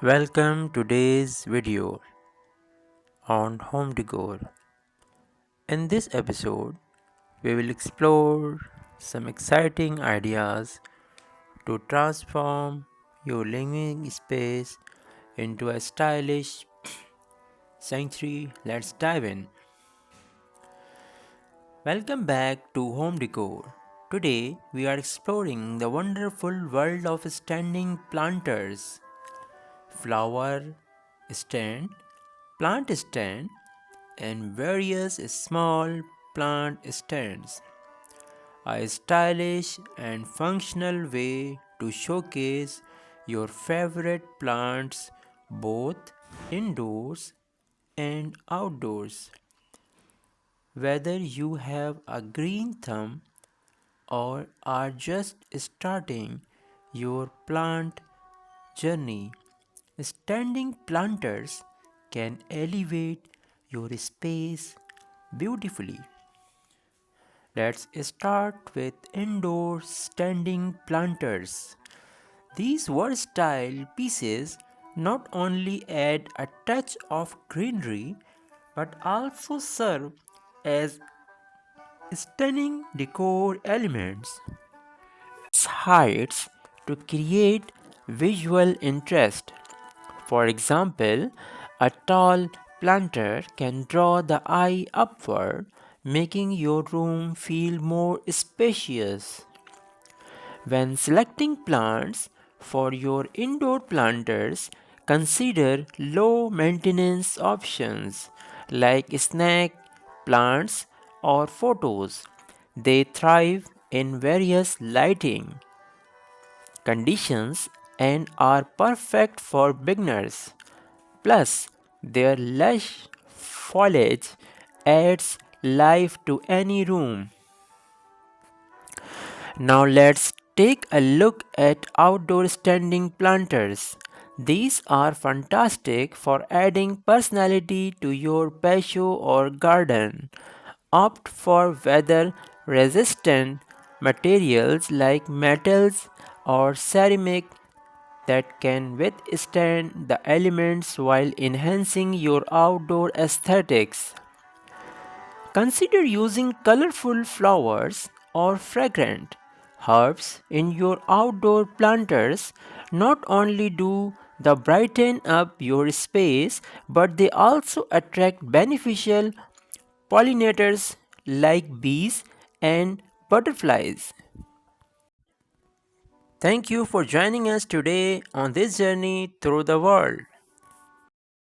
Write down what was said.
Welcome to today's video on home decor. In this episode, we will explore some exciting ideas to transform your living space into a stylish sanctuary. Let's dive in. Welcome back to Home Decor. Today, we are exploring the wonderful world of standing planters, flower stand, plant stand, and various small plant stands. A stylish and functional way to showcase your favorite plants both indoors and outdoors. Whether you have a green thumb or are just starting your plant journey, standing planters can elevate your space beautifully. Let's start with indoor standing planters. These versatile pieces not only add a touch of greenery but also serve as stunning decor elements. Heights to create visual interest. For example, a tall planter can draw the eye upward, making your room feel more spacious. When selecting plants for your indoor planters, consider low maintenance options like snake plants or photos. They thrive in various lighting conditions and are perfect for beginners. Plus, their lush foliage adds life to any room. Now let's take a look at outdoor standing planters. These are fantastic for adding personality to your patio or garden. Opt for weather resistant materials like metals or ceramic that can withstand the elements while enhancing your outdoor aesthetics. Consider using colorful flowers or fragrant herbs in your outdoor planters. Not only do they brighten up your space, but they also attract beneficial pollinators like bees and butterflies. Thank you for joining us today on this journey through the world.